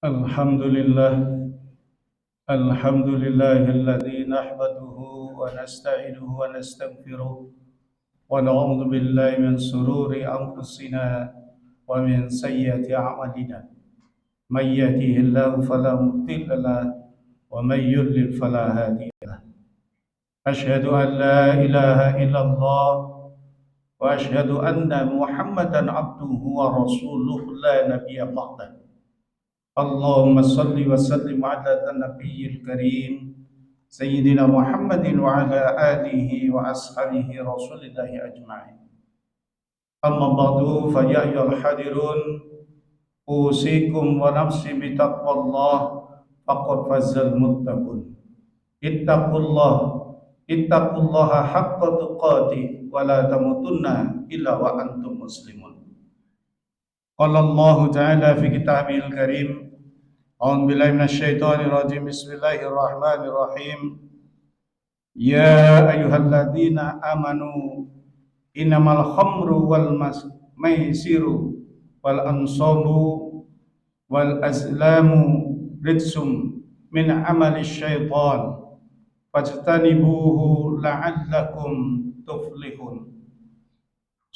الحمد لله الحمد لله الذي نحمده ونستعينه ونستغفره ونعوذ بالله من شرور أنفسنا ومن سيئات أعمالنا من يهده الله فلا مضل له ومن يضلل فلا هادي له أشهد أن لا إله إلا الله وأشهد أن محمدا عبده ورسوله لا نبي بعده اللهم صل وسلم على النبي الكريم سيدنا محمد وعلى آله وأصحابه رسول الله أجمعين أما بعد فيا أيها الحاضرون أوصيكم ونفسي بتقوى الله فقد فاز المتقون اتقوا الله حق تقاته ولا تموتن إلا وأنتم مسلمون قال الله تعالى في كتابه الكريم أعوذ بالله من الشيطان الرجيم بسم الله الرحمن الرحيم يا أيها الذين آمنوا إنما الخمر والميسر والأنصاب والأزلام رجس من عمل الشيطان فاجتنبوه لعلكم تفلحون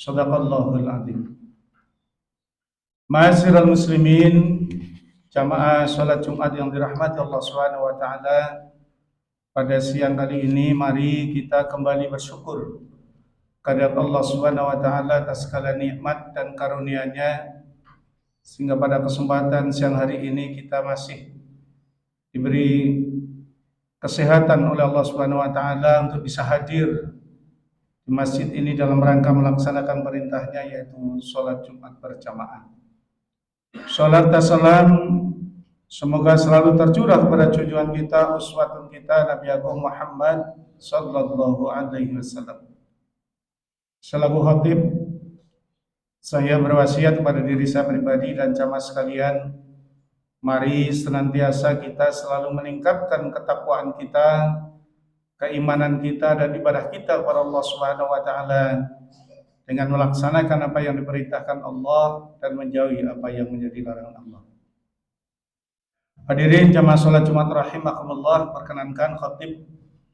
صدق الله العظيم. Ma'asyiral muslimin, jamaah salat Jumat yang dirahmati Allah Subhanahu wa taala. Pada siang kali ini mari kita kembali bersyukur kepada Allah Subhanahu wa taala atas segala nikmat dan karunia-Nya sehingga pada kesempatan siang hari ini kita masih diberi kesehatan oleh Allah Subhanahu wa taala untuk bisa hadir di masjid ini dalam rangka melaksanakan perintahnya yaitu salat Jumat berjamaah. Salat dan salam semoga selalu tercurah kepada junjungan kita, uswatun kita, Nabi Agung Muhammad sallallahu alaihi wasallam. Selaku khatib, saya berwasiat kepada diri saya pribadi dan jamaah sekalian, mari senantiasa kita selalu meningkatkan ketakwaan kita, keimanan kita dan ibadah kita kepada Allah Subhanahu wa taala dengan melaksanakan apa yang diperintahkan Allah dan menjauhi apa yang menjadi larangan Allah. Hadirin jamaah salat Jumat rahimakumullah, perkenankan khatib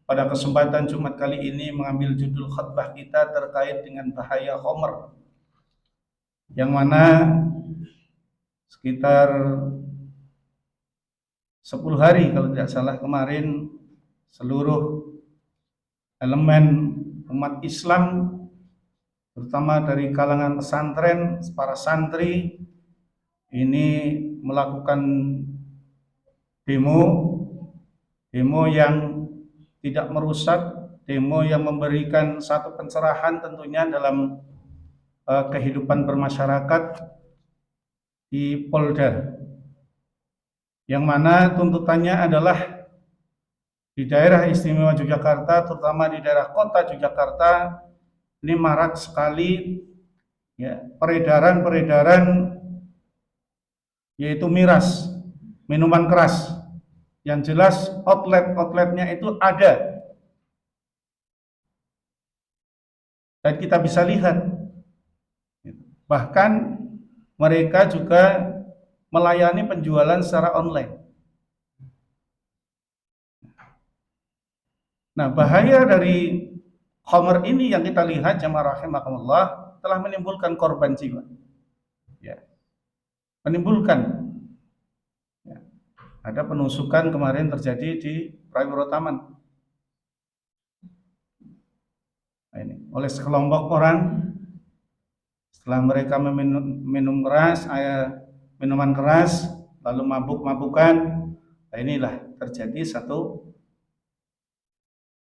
pada kesempatan Jumat kali ini mengambil judul khutbah kita terkait dengan bahaya khamr, yang mana sekitar 10 hari kalau tidak salah kemarin seluruh elemen umat Islam terutama dari kalangan pesantren, para santri ini melakukan demo yang tidak merusak, demo yang memberikan satu pencerahan tentunya dalam kehidupan bermasyarakat di Polda, yang mana tuntutannya adalah di daerah istimewa Yogyakarta, terutama di daerah kota Yogyakarta, ini marak sekali ya, peredaran yaitu miras, minuman keras. Yang jelas outletnya itu ada. Dan kita bisa lihat. Bahkan mereka juga melayani penjualan secara online. Nah, bahaya dari khamr ini yang kita lihat jamaah rahimakumullah telah menimbulkan korban jiwa. Ya. Menimbulkan ya. Ada penusukan kemarin terjadi di Prawiro Taman. Nah, ini oleh sekelompok orang setelah mereka minum keras, minuman keras, lalu mabuk-mabukan. Nah, inilah terjadi satu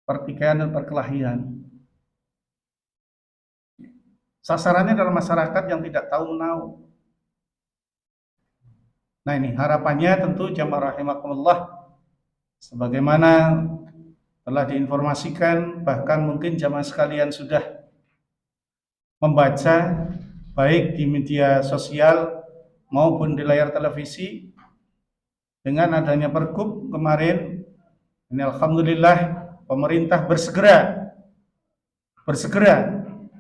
pertikaian dan perkelahian. Sasarannya adalah masyarakat yang tidak tahu menahu. Nah, ini harapannya tentu jamaah rahimakumullah, sebagaimana telah diinformasikan, bahkan mungkin jamaah sekalian sudah membaca baik di media sosial maupun di layar televisi, dengan adanya Pergub kemarin, ini alhamdulillah pemerintah bersegera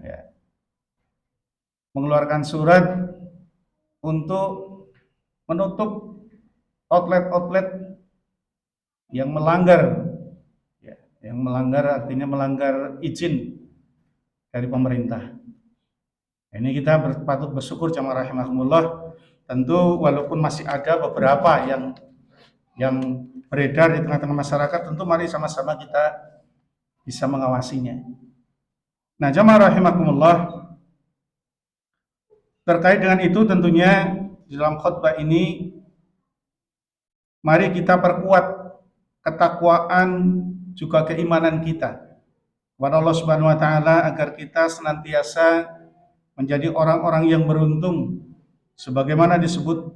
ya, mengeluarkan surat untuk menutup outlet-outlet yang melanggar, ya, yang melanggar artinya melanggar izin dari pemerintah. Ini kita patut bersyukur jamaah rahimakumullah. Tentu walaupun masih ada beberapa yang beredar di tengah-tengah masyarakat, tentu mari sama-sama kita bisa mengawasinya. Nah, jamaah rahimakumullah, terkait dengan itu tentunya di dalam khutbah ini mari kita perkuat ketakwaan juga keimanan kita kepada Allah Subhanahu wa taala agar kita senantiasa menjadi orang-orang yang beruntung sebagaimana disebut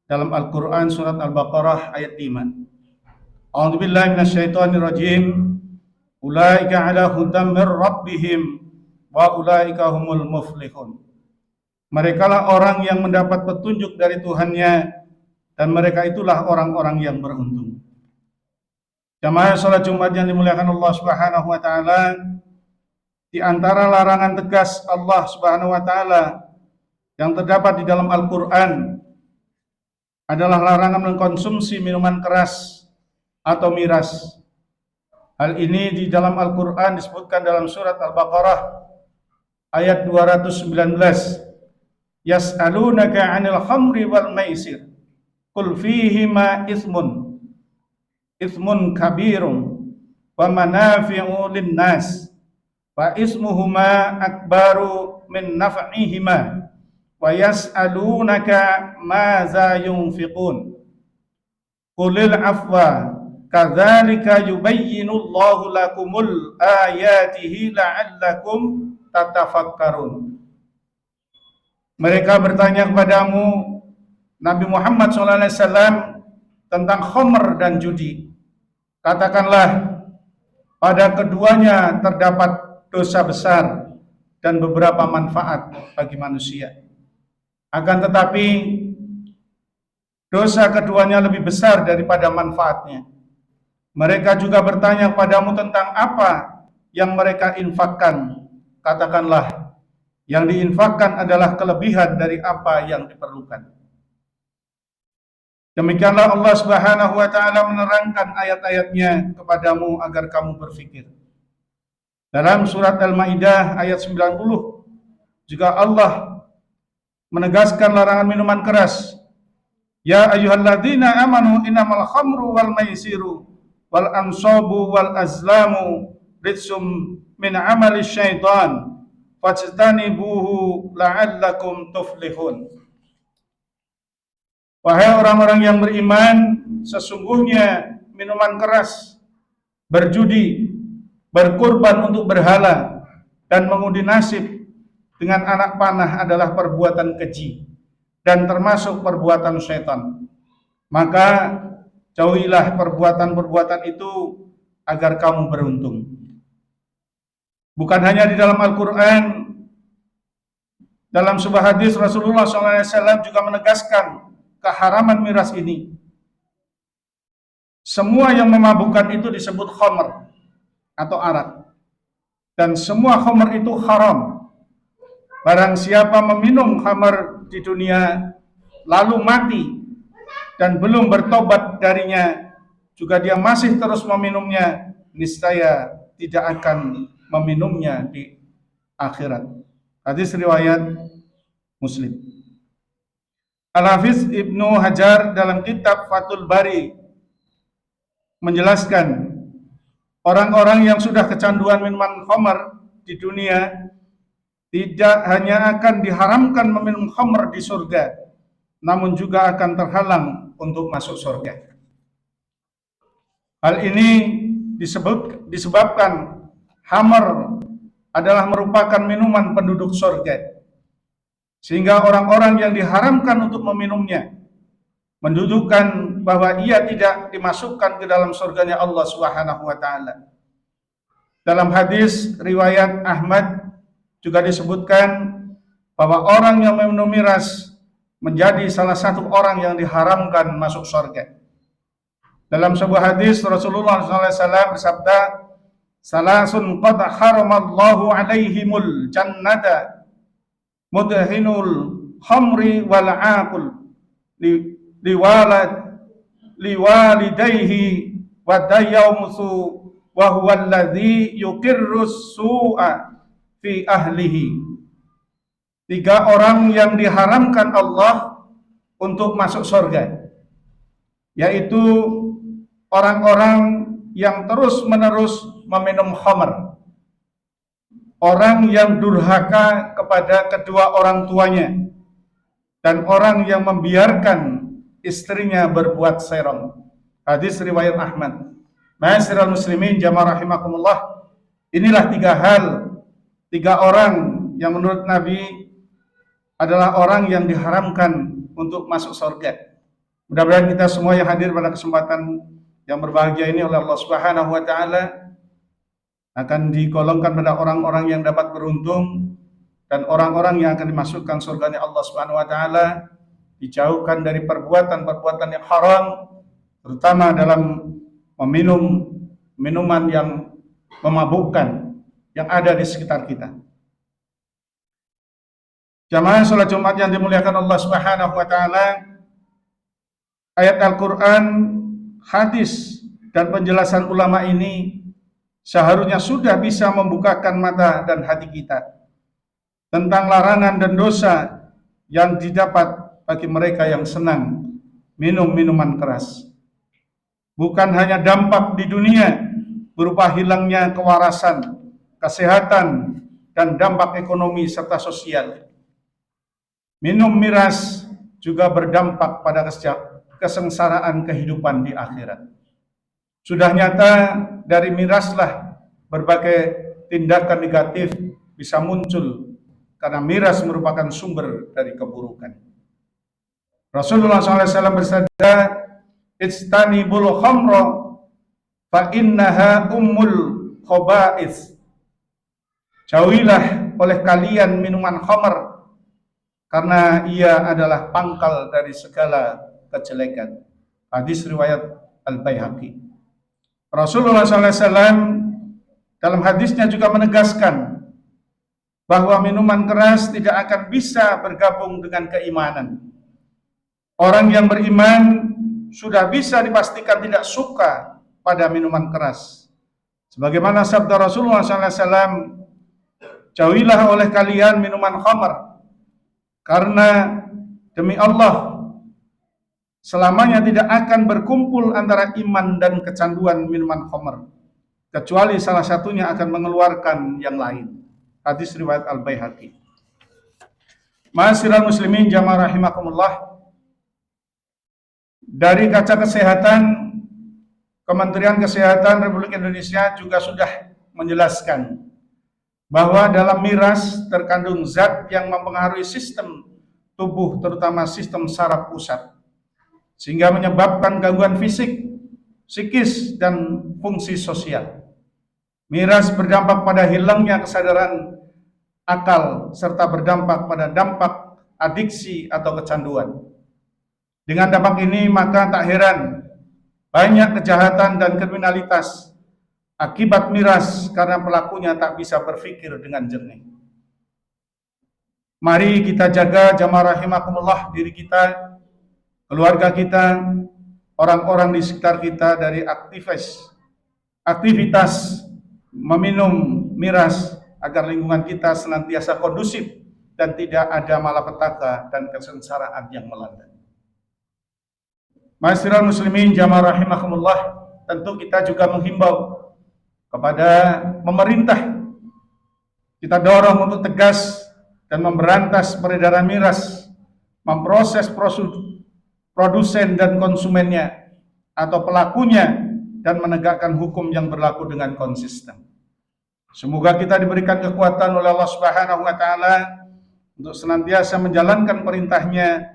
dalam Al-Qur'an surat Al-Baqarah ayat 5. A'udzubillahi minasyaitonirrajim. Ulaika ala hudam mir rabbihim wa ulaika humul muflihun. Merekalah orang yang mendapat petunjuk dari Tuhannya dan mereka itulah orang-orang yang beruntung. Jamaah salat Jumat yang dimuliakan Allah Subhanahu wa taala, di antara larangan tegas Allah Subhanahu wa taala yang terdapat di dalam Al-Qur'an adalah larangan mengkonsumsi minuman keras atau miras. Hal ini di dalam Al-Qur'an disebutkan dalam surat Al-Baqarah ayat 219. Yas'alunaka 'anil khamri wal maisir. Qul fihima ismun kabirun wa manafi'u lin-nas wa ismuhuma akbaru min naf'ihima wa yas'alunaka maza yunfiqun qulil afwa kadzalika yubayyinu Allahu lakumul ayatihi la'allakum tatafakkarun. Mereka bertanya kepadamu Nabi Muhammad SAW tentang khamr dan judi. Katakanlah, pada keduanya terdapat dosa besar dan beberapa manfaat bagi manusia. Akan tetapi dosa keduanya lebih besar daripada manfaatnya. Mereka juga bertanya kepadamu tentang apa yang mereka infakkan. Katakanlah, yang diinfakkan adalah kelebihan dari apa yang diperlukan. Demikianlah Allah Subhanahu wa taala menerangkan ayat-ayatnya kepadamu agar kamu berfikir. Dalam surat Al-Maidah ayat 90 juga Allah menegaskan larangan minuman keras. Ya ayyuhalladzina amanu innamal khamru wal maisiru wal ansabu wal azlamu rijsum min amali syaitan fajtanibuhu la'allakum tuflihun. Wahai orang-orang yang beriman, sesungguhnya minuman keras, berjudi, berkurban untuk berhala, dan mengundi nasib dengan anak panah adalah perbuatan keji dan termasuk perbuatan syaitan. Maka jauhilah perbuatan-perbuatan itu agar kamu beruntung. Bukan hanya di dalam Al-Quran, dalam sebuah hadis Rasulullah SAW juga menegaskan keharaman miras ini. Semua yang memabukkan itu disebut khamr atau arak. Dan semua khamr itu haram. Barang siapa meminum khamr di dunia lalu mati dan belum bertobat darinya, juga dia masih terus meminumnya, niscaya tidak akan meminumnya di akhirat. Hadis riwayat Muslim. Al-Hafiz Ibnu Hajar dalam kitab Fathul Bari menjelaskan orang-orang yang sudah kecanduan minuman khamr di dunia tidak hanya akan diharamkan meminum khamr di surga, namun juga akan terhalang untuk masuk surga. Hal ini disebabkan khamr adalah merupakan minuman penduduk surga. Sehingga orang-orang yang diharamkan untuk meminumnya mendudukan bahwa ia tidak dimasukkan ke dalam surganya Allah Subhanahu wa taala. Dalam hadis riwayat Ahmad juga disebutkan bahwa orang yang meminum miras menjadi salah satu orang yang diharamkan masuk surga. Dalam sebuah hadis Rasulullah SAW bersabda, "Salasun qad haramallahu alaihimul jannata mudhinul khamri wal aqul liwalad liwalidayhi wa dayyawmusu wa huwa alladhi yuqirru su'a fi ahlihi. 3 orang yang diharamkan Allah untuk masuk surga, yaitu orang-orang yang terus-menerus meminum khamr, orang yang durhaka kepada kedua orang tuanya, dan orang yang membiarkan istrinya berbuat serong. Hadis riwayat Ahmad. Ma'asyiral muslimin jamaah rahimakumullah. Inilah 3 hal, 3 orang yang menurut Nabi adalah orang yang diharamkan untuk masuk surga. Mudah-mudahan kita semua yang hadir pada kesempatan yang berbahagia ini oleh Allah Subhanahu wa taala akan digolongkan pada orang-orang yang dapat beruntung dan orang-orang yang akan dimasukkan surganya Allah Subhanahu wa taala, dijauhkan dari perbuatan-perbuatan yang haram, terutama dalam meminum minuman yang memabukkan yang ada di sekitar kita. Jamaah salat Jumat yang dimuliakan Allah Subhanahu wa taala, ayat Al-Qur'an, hadis dan penjelasan ulama ini seharusnya sudah bisa membukakan mata dan hati kita tentang larangan dan dosa yang didapat bagi mereka yang senang minum minuman keras. Bukan hanya dampak di dunia berupa hilangnya kewarasan, kesehatan, dan dampak ekonomi serta sosial. Minum miras juga berdampak pada kesengsaraan kehidupan di akhirat. Sudah nyata dari miraslah berbagai tindakan negatif bisa muncul karena miras merupakan sumber dari keburukan. Rasulullah SAW bersabda, "Ijtanibul khamra fa innaha ummul khaba'is." Jauhilah oleh kalian minuman khamr karena ia adalah pangkal dari segala kejelekan. Hadis riwayat Al-Baihaqi. Rasulullah SAW dalam hadisnya juga menegaskan bahwa minuman keras tidak akan bisa bergabung dengan keimanan. Orang yang beriman sudah bisa dipastikan tidak suka pada minuman keras. Sebagaimana sabda Rasulullah SAW, "Jauhilah oleh kalian minuman khamr, karena demi Allah selamanya tidak akan berkumpul antara iman dan kecanduan minuman khamr, kecuali salah satunya akan mengeluarkan yang lain." Hadis riwayat Al-Baihaqi. Ma'asyiral muslimin jamaah rahimakumullah, dari kaca kesehatan, Kementerian Kesehatan Republik Indonesia juga sudah menjelaskan bahwa dalam miras terkandung zat yang mempengaruhi sistem tubuh, terutama sistem saraf pusat, sehingga menyebabkan gangguan fisik, psikis, dan fungsi sosial. Miras berdampak pada hilangnya kesadaran akal, serta berdampak pada dampak adiksi atau kecanduan. Dengan dampak ini, maka tak heran banyak kejahatan dan kriminalitas akibat miras karena pelakunya tak bisa berpikir dengan jernih. Mari kita jaga jamaah rahimakumullah diri kita, keluarga kita, orang-orang di sekitar kita dari aktivitas meminum miras agar lingkungan kita senantiasa kondusif dan tidak ada malapetaka dan kesengsaraan yang melanda. Ma'asyiral muslimin jamaah rahimakumullah, tentu kita juga menghimbau kepada pemerintah. Kita dorong untuk tegas dan memberantas peredaran miras, memproses produsen dan konsumennya atau pelakunya, dan menegakkan hukum yang berlaku dengan konsisten. Semoga kita diberikan kekuatan oleh Allah Subhanahu wa taala untuk senantiasa menjalankan perintahnya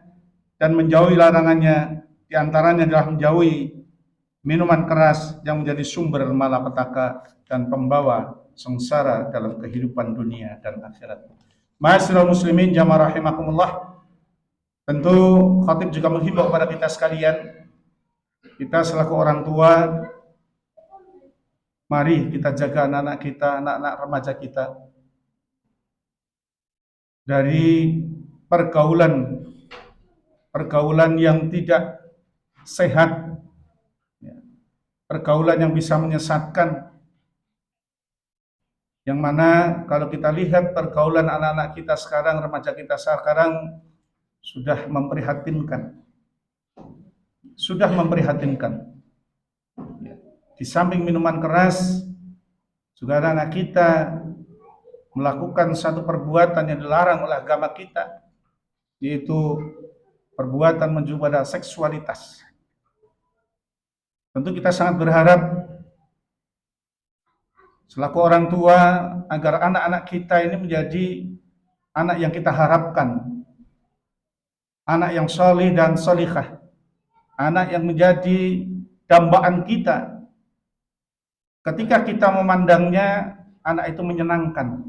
dan menjauhi larangannya. Di antaranya adalah menjauhi minuman keras yang menjadi sumber malapetaka dan pembawa sengsara dalam kehidupan dunia dan akhirat. Ma'asyiral muslimin jamaah rahimakumullah, tentu khatib juga menghimbau kepada kita sekalian, kita selaku orang tua, mari kita jaga anak-anak kita, anak-anak remaja kita dari pergaulan yang tidak sehat pergaulan yang bisa menyesatkan, yang mana kalau kita lihat pergaulan anak-anak kita sekarang, remaja kita sekarang sudah memprihatinkan. Sudah memprihatinkan. Di samping minuman keras, juga anak kita melakukan satu perbuatan yang dilarang oleh agama kita, yaitu perbuatan menuju pada seksualitas. Tentu kita sangat berharap selaku orang tua agar anak-anak kita ini menjadi anak yang kita harapkan, anak yang solih dan solihah, anak yang menjadi dambaan kita. Ketika kita memandangnya, anak itu menyenangkan,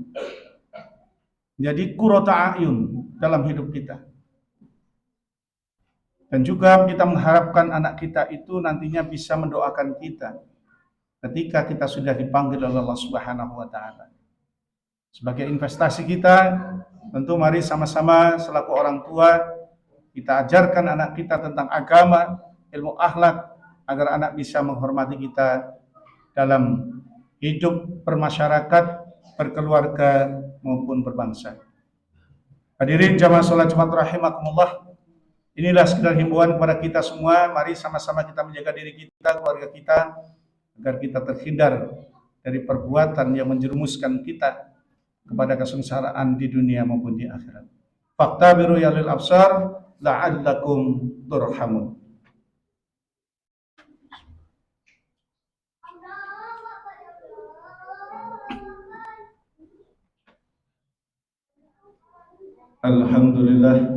jadi qurrata a'yun dalam hidup kita. Dan juga kita mengharapkan anak kita itu nantinya bisa mendoakan kita ketika kita sudah dipanggil oleh Allah Subhanahu wa taala. Sebagai investasi kita, tentu mari sama-sama selaku orang tua kita ajarkan anak kita tentang agama, ilmu akhlak, agar anak bisa menghormati kita dalam hidup bermasyarakat, berkeluarga maupun berbangsa. Hadirin jamaah salat Jumat rahimakumullah. Inilah sekedar himbauan kepada kita semua, mari sama-sama kita menjaga diri kita, keluarga kita, agar kita terhindar dari perbuatan yang menjerumuskan kita kepada kesengsaraan di dunia maupun di akhirat. Faktabiru ya lil absar la'allakum turhamun. Alhamdulillah.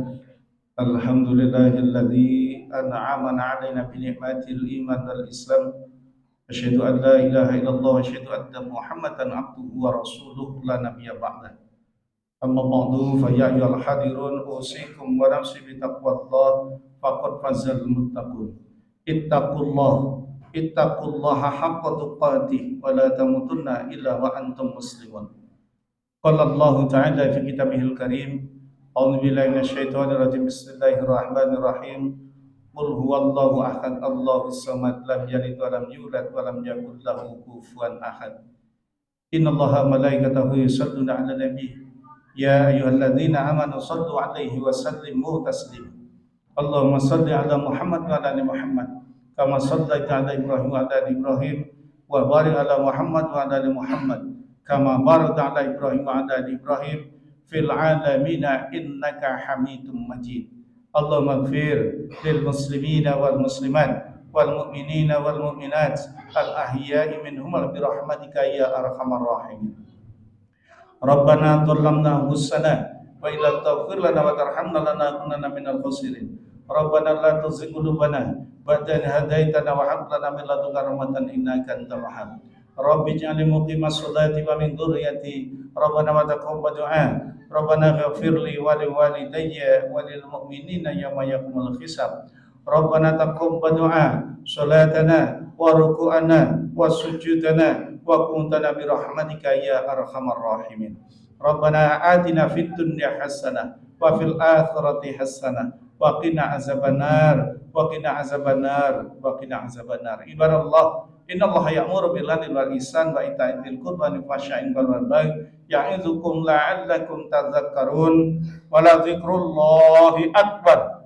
Alhamdulillahilladzi an'amana 'alaina bi ni'matil iman wal islam. Asyhadu an la ilaha illallah wa asyhadu anna Muhammadan 'abduhu wa rasuluhu la nabiyya ba'dah. Amma ba'du fa ya ayyuhal hadirun usikum wa nafsi bi taqwallah faqad fazal muttaqun. Ittaqullaha haqqa tuqatih wa la tamutunna illa wa antum muslimun. Qala Allah ta'ala fi kitabihil karim. A'udzu billahi minasyaitonir rajim. Bismillahirrahmanirrahim. Qul huwallahu ahad, Allahus samad, lam yalid wa lam yulad wa lam yakul lahu kufuwan ahad. Innallaha malaikatahu yusholluna 'alan nabi. Ya ayyuhalladzina amanu shallu 'alaihi wa sallimu taslima. Allahumma shalli 'ala Muhammad wa 'ala ali Muhammad kama shallaita 'ala Ibrahim wa 'ala ali Ibrahim wa barik 'ala Muhammad wa 'ala ali Muhammad kama barakta 'ala Ibrahim wa 'ala ali Ibrahim fil alamina innaka hamidum majid. Allahumma ighfir lil muslimina wal muslimat wal mu'minina wal mu'minat al ahya'i minhum bi rahmatika ya arhamar rahimin. Rabbana dhallamna anfusana wa illam taghfir lana wa tarhamna lanakunanna minal khasirin. Rabbana la tuzigh qulubana ba'da idh hadaitana wa hab lana min ladunka rahmatan innaka antal wahhab. Rabbi ij'alni muqimas sholati wa min dhurriyyati Rabbana wa taqabbal du'a. Rabbana ighfirli wa liwalidayya wa lil mu'minina yawma yaqumul hisab. Rabbana taqabbal du'a sholatana wa ruku'ana wa sujudana wa kuntana bi rahmatika ya arhamar rahimin. Rabbana atina fid dunya hasanah wa fil akhirati hasanah wa qina azabannar wa qina azabannar wa qina azabannar. Ibadallah, innallaha ya'muru bil 'adli wal ihsan wa ita'i dzil qurba wa syai'in wal baghi ya'idzukum la'allakum tadhakkarun wa la dzikrullahi akbar.